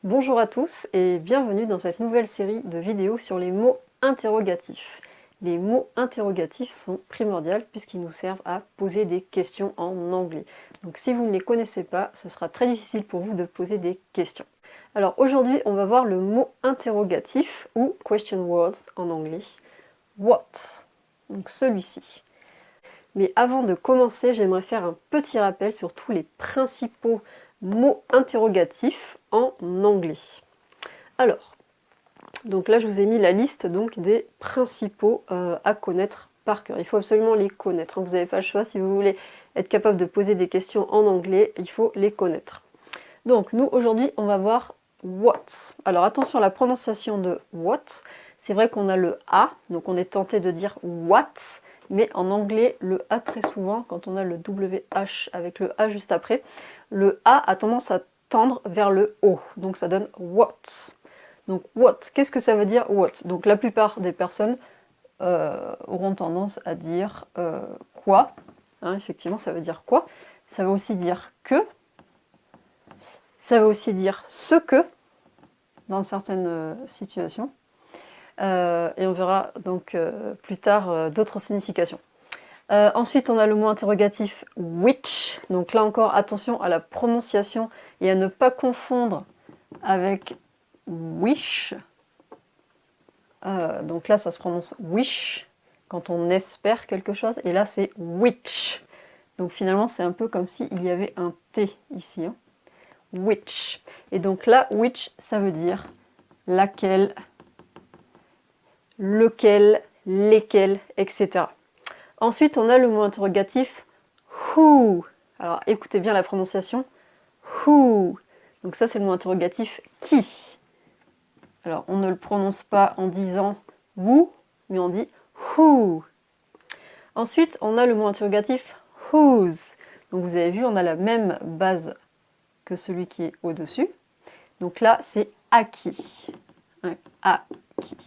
Bonjour à tous et bienvenue dans cette nouvelle série de vidéos sur les mots interrogatifs. Les mots interrogatifs sont primordiaux puisqu'ils nous servent à poser des questions en anglais. Donc si vous ne les connaissez pas, ce sera très difficile pour vous de poser des questions. Alors aujourd'hui, on va voir le mot interrogatif ou question words en anglais. What? Donc celui-ci. Mais avant de commencer, j'aimerais faire un petit rappel sur tous les principaux mots interrogatifs en anglais. Alors, donc là je vous ai mis la liste donc, des principaux à connaître par cœur. Il faut absolument les connaître, hein. Vous n'avez pas le choix, si vous voulez être capable de poser des questions en anglais, il faut les connaître. Donc nous aujourd'hui on va voir what. Alors attention à la prononciation de what, c'est vrai qu'on a le A, donc on est tenté de dire what, mais en anglais le A très souvent, quand on a le WH avec le A juste après, le A a tendance à tendre vers le O, donc ça donne what. Donc what, qu'est-ce que ça veut dire what? Donc la plupart des personnes auront tendance à dire quoi, hein, effectivement ça veut dire quoi, ça veut aussi dire que, ça veut aussi dire ce que, dans certaines situations, et on verra donc plus tard d'autres significations. Ensuite, on a le mot interrogatif which. Donc là encore, attention à la prononciation et à ne pas confondre avec wish. Donc là, ça se prononce wish quand on espère quelque chose. Et là, c'est which. Donc finalement, c'est un peu comme s'il y avait un T ici. Hein. Which. Et donc là, which, ça veut dire laquelle, lequel, lesquels, etc. Ensuite, on a le mot interrogatif who. Alors, écoutez bien la prononciation. Who. Donc ça, c'est le mot interrogatif qui. Alors, on ne le prononce pas en disant who, mais on dit who. Ensuite, on a le mot interrogatif whose. Donc vous avez vu, on a la même base que celui qui est au-dessus. Donc là, c'est à qui. À qui.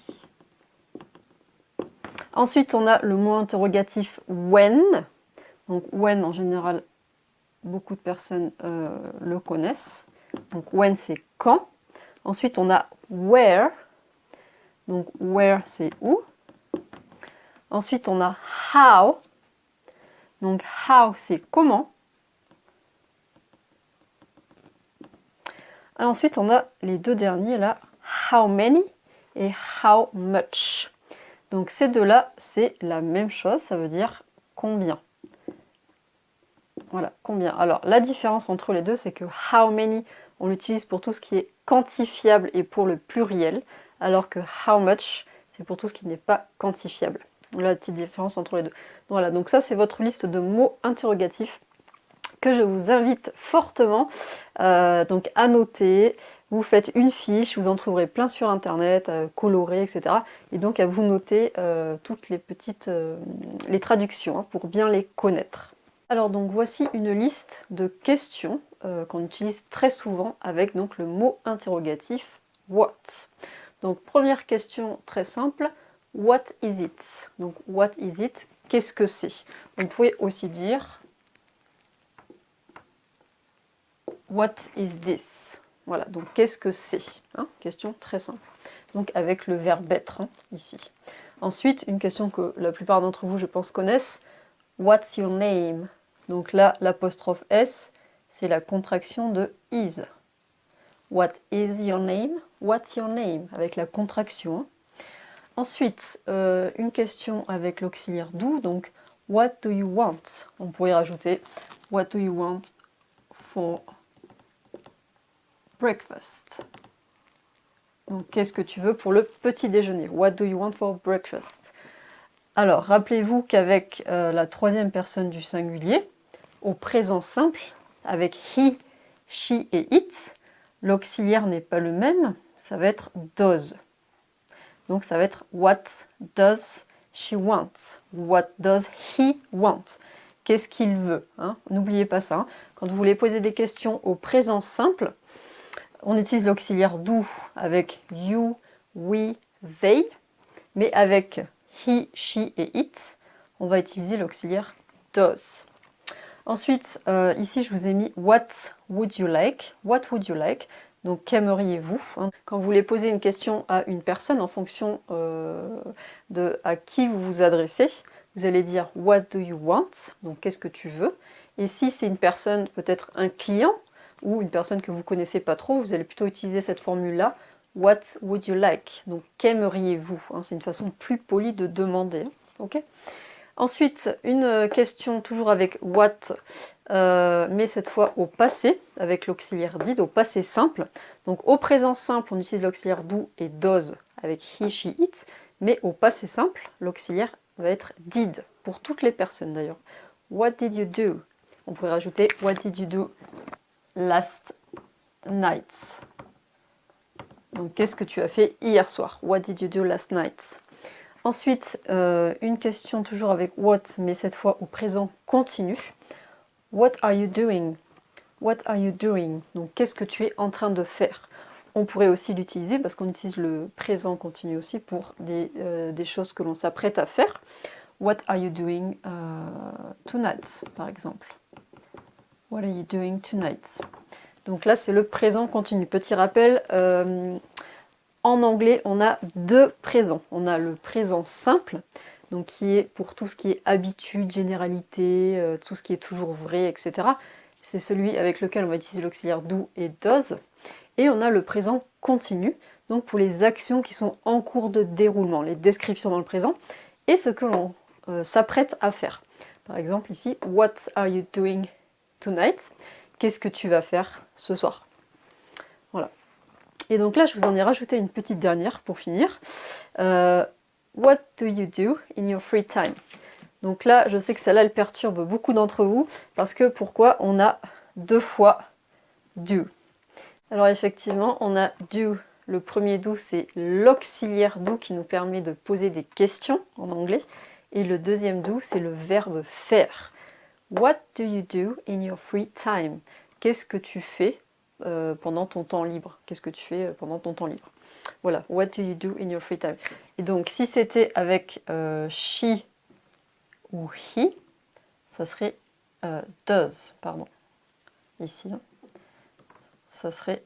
Ensuite, on a le mot interrogatif when. Donc when, en général, beaucoup de personnes le connaissent. Donc when, c'est quand. Ensuite, on a where. Donc where, c'est où. Ensuite, on a how. Donc how, c'est comment. Et ensuite, on a les deux derniers là, how many et how much. Donc ces deux-là, c'est la même chose, ça veut dire combien. Voilà, combien. Alors la différence entre les deux, c'est que how many, on l'utilise pour tout ce qui est quantifiable et pour le pluriel, alors que how much, c'est pour tout ce qui n'est pas quantifiable. Voilà la petite différence entre les deux. Voilà, donc ça c'est votre liste de mots interrogatifs que je vous invite fortement donc à noter. Vous faites une fiche, vous en trouverez plein sur internet, colorées, etc. Et donc à vous noter toutes les petites les traductions hein, pour bien les connaître. Alors donc voici une liste de questions qu'on utilise très souvent avec donc le mot interrogatif what. Donc première question très simple, what is it? Donc what is it? Qu'est-ce que c'est? On pourrait aussi dire what is this? Voilà, donc qu'est-ce que c'est? Hein, question très simple. Donc avec le verbe être hein, ici. Ensuite, une question que la plupart d'entre vous, je pense, connaissent. What's your name? Donc là, l'apostrophe S, c'est la contraction de is. What is your name? What's your name? Avec la contraction. Ensuite, une question avec l'auxiliaire do. Donc, what do you want? On pourrait rajouter what do you want for breakfast? Donc, qu'est-ce que tu veux pour le petit déjeuner? What do you want for breakfast? Alors, rappelez-vous qu'avec la troisième personne du singulier, au présent simple, avec he, she et it, l'auxiliaire n'est pas le même, ça va être does. Donc ça va être what does she want? What does he want? Qu'est-ce qu'il veut hein? N'oubliez pas ça. Hein. Quand vous voulez poser des questions au présent simple, on utilise l'auxiliaire do avec you, we, they, mais avec he, she et it, on va utiliser l'auxiliaire does. Ensuite, ici je vous ai mis what would you like? What would you like? Donc qu'aimeriez-vous, hein. Quand vous voulez poser une question à une personne en fonction de à qui vous vous adressez, vous allez dire What do you want? Donc qu'est-ce que tu veux? Et si c'est une personne, peut-être un client, ou une personne que vous ne connaissez pas trop, vous allez plutôt utiliser cette formule-là, What would you like? Donc qu'aimeriez-vous, hein. C'est une façon plus polie de demander. Ok. Ensuite, une question toujours avec what, mais cette fois au passé, avec l'auxiliaire did, au passé simple. Donc au présent simple, on utilise l'auxiliaire do et does avec he, she, it, mais au passé simple, l'auxiliaire va être did, pour toutes les personnes d'ailleurs. What did you do? On pourrait rajouter what did you do last night? Donc qu'est-ce que tu as fait hier soir? What did you do last night? Ensuite, une question toujours avec what, mais cette fois au présent continu. What are you doing? What are you doing? Donc, qu'est-ce que tu es en train de faire? On pourrait aussi l'utiliser, parce qu'on utilise le présent continu aussi pour des choses que l'on s'apprête à faire. What are you doing tonight, par exemple? What are you doing tonight? Donc là, c'est le présent continu. Petit rappel, en anglais, on a deux présents. On a le présent simple, donc qui est pour tout ce qui est habitude, généralité, tout ce qui est toujours vrai, etc. C'est celui avec lequel on va utiliser l'auxiliaire do et does. Et on a le présent continu, donc pour les actions qui sont en cours de déroulement, les descriptions dans le présent, et ce que l'on s'apprête à faire. Par exemple ici, what are you doing tonight? Qu'est-ce que tu vas faire ce soir? Voilà. Et donc là, je vous en ai rajouté une petite dernière pour finir. What do you do in your free time? Donc là, je sais que celle-là, elle perturbe beaucoup d'entre vous, parce que pourquoi on a deux fois do? Alors effectivement, on a do, le premier do, c'est l'auxiliaire do qui nous permet de poser des questions en anglais, et le deuxième do, c'est le verbe faire. What do you do in your free time? Qu'est-ce que tu fais pendant ton temps libre? Qu'est-ce que tu fais pendant ton temps libre? Voilà, what do you do in your free time? Et donc, si c'était avec she ou he, ça serait does, pardon. Ici, hein. Ça serait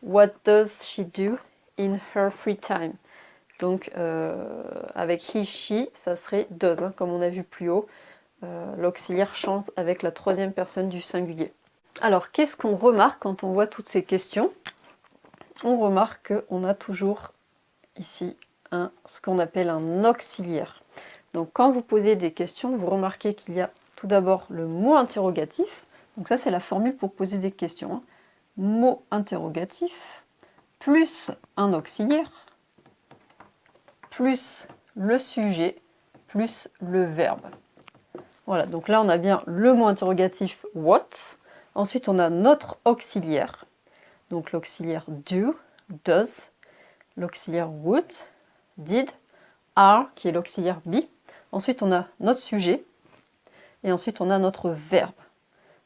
what does she do in her free time? Donc, avec he, she, ça serait does, hein, comme on a vu plus haut. L'auxiliaire change avec la troisième personne du singulier. Alors, qu'est-ce qu'on remarque quand on voit toutes ces questions? On remarque qu'on a toujours ici ce qu'on appelle un auxiliaire. Donc, quand vous posez des questions, vous remarquez qu'il y a tout d'abord le mot interrogatif. Donc ça, c'est la formule pour poser des questions, hein. Mot interrogatif, plus un auxiliaire, plus le sujet, plus le verbe. Voilà, donc là, on a bien le mot interrogatif what. Ensuite, on a notre auxiliaire. Donc l'auxiliaire do, does, l'auxiliaire would, did, are, qui est l'auxiliaire be. Ensuite, on a notre sujet. Et ensuite, on a notre verbe.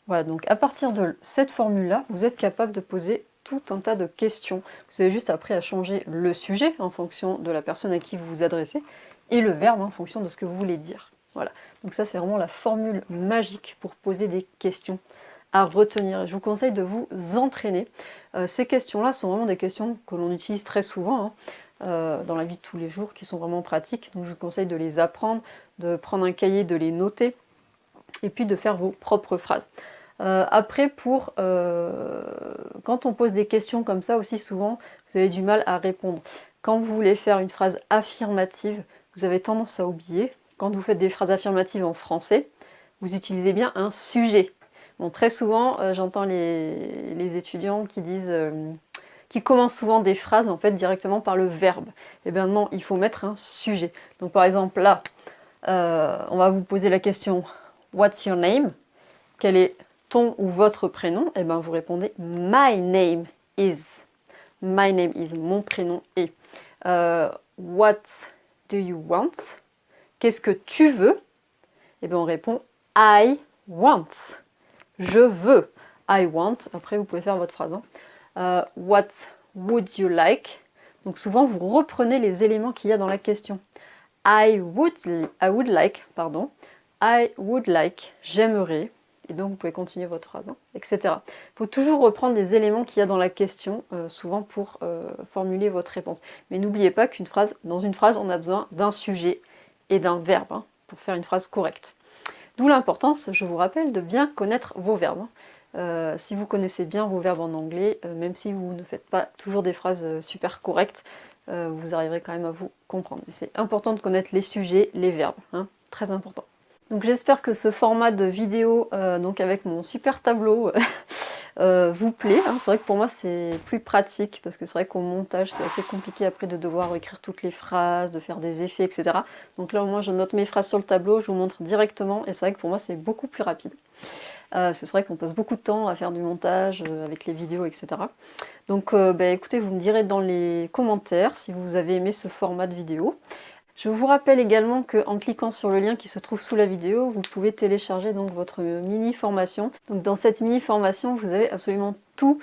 Voilà, donc à partir de cette formule-là, vous êtes capable de poser tout un tas de questions. Vous avez juste après à changer le sujet en fonction de la personne à qui vous vous adressez et le verbe en fonction de ce que vous voulez dire. Voilà, donc ça c'est vraiment la formule magique pour poser des questions à retenir. Je vous conseille de vous entraîner. Ces questions-là sont vraiment des questions que l'on utilise très souvent dans la vie de tous les jours, qui sont vraiment pratiques. Donc je vous conseille de les apprendre, de prendre un cahier, de les noter, et puis de faire vos propres phrases. Après, quand on pose des questions comme ça aussi, souvent, vous avez du mal à répondre. Quand vous voulez faire une phrase affirmative, vous avez tendance à oublier. Quand vous faites des phrases affirmatives en français, vous utilisez bien un sujet. Bon, très souvent, j'entends les étudiants qui disent, qui commencent souvent des phrases en fait directement par le verbe. Et bien non, il faut mettre un sujet. Donc par exemple là, on va vous poser la question What's your name? Quel est ton ou votre prénom? Et bien vous répondez My name is. My name is. Mon prénom est. What do you want? Qu'est-ce que tu veux? Et bien on répond I want. Je veux. I want. Après, vous pouvez faire votre phrase. What would you like? Donc souvent, vous reprenez les éléments qu'il y a dans la question. I would like, pardon. I would like. J'aimerais. et donc vous pouvez continuer votre phrase, hein, etc. Il faut toujours reprendre les éléments qu'il y a dans la question, souvent pour formuler votre réponse. Mais n'oubliez pas dans une phrase, on a besoin d'un sujet et d'un verbe, hein, pour faire une phrase correcte. D'où l'importance, je vous rappelle, de bien connaître vos verbes, hein. Si vous connaissez bien vos verbes en anglais, même si vous ne faites pas toujours des phrases super correctes, vous arriverez quand même à vous comprendre. C'est important de connaître les sujets, les verbes, hein, très important. Donc j'espère que ce format de vidéo, donc avec mon super tableau, vous plaît, hein. C'est vrai que pour moi c'est plus pratique, parce que c'est vrai qu'au montage c'est assez compliqué après de devoir écrire toutes les phrases, de faire des effets, etc. Donc là au moins je note mes phrases sur le tableau, je vous montre directement, et c'est vrai que pour moi c'est beaucoup plus rapide. C'est vrai qu'on passe beaucoup de temps à faire du montage avec les vidéos, etc. Donc écoutez, vous me direz dans les commentaires si vous avez aimé ce format de vidéo. Je vous rappelle également qu'en cliquant sur le lien qui se trouve sous la vidéo, vous pouvez télécharger donc votre mini formation. Donc dans cette mini formation, vous avez absolument tout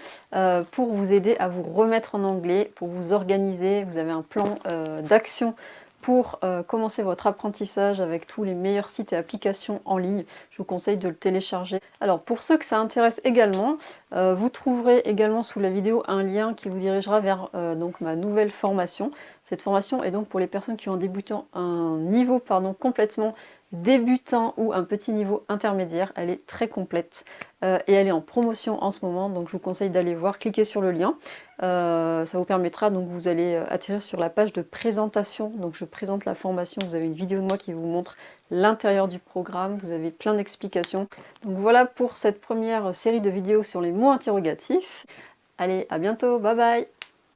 pour vous aider à vous remettre en anglais, pour vous organiser. Vous avez un plan d'action pour commencer votre apprentissage avec tous les meilleurs sites et applications en ligne. Je vous conseille de le télécharger. Alors pour ceux que ça intéresse également, vous trouverez également sous la vidéo un lien qui vous dirigera vers donc ma nouvelle formation. Cette formation est donc pour les personnes qui ont un niveau complètement débutant ou un petit niveau intermédiaire. Elle est très complète et elle est en promotion en ce moment, donc je vous conseille d'aller voir, cliquez sur le lien. Ça vous permettra, donc vous allez atterrir sur la page de présentation. Donc je présente la formation, vous avez une vidéo de moi qui vous montre l'intérieur du programme, vous avez plein d'explications. Donc voilà pour cette première série de vidéos sur les mots interrogatifs. Allez, à bientôt, bye bye!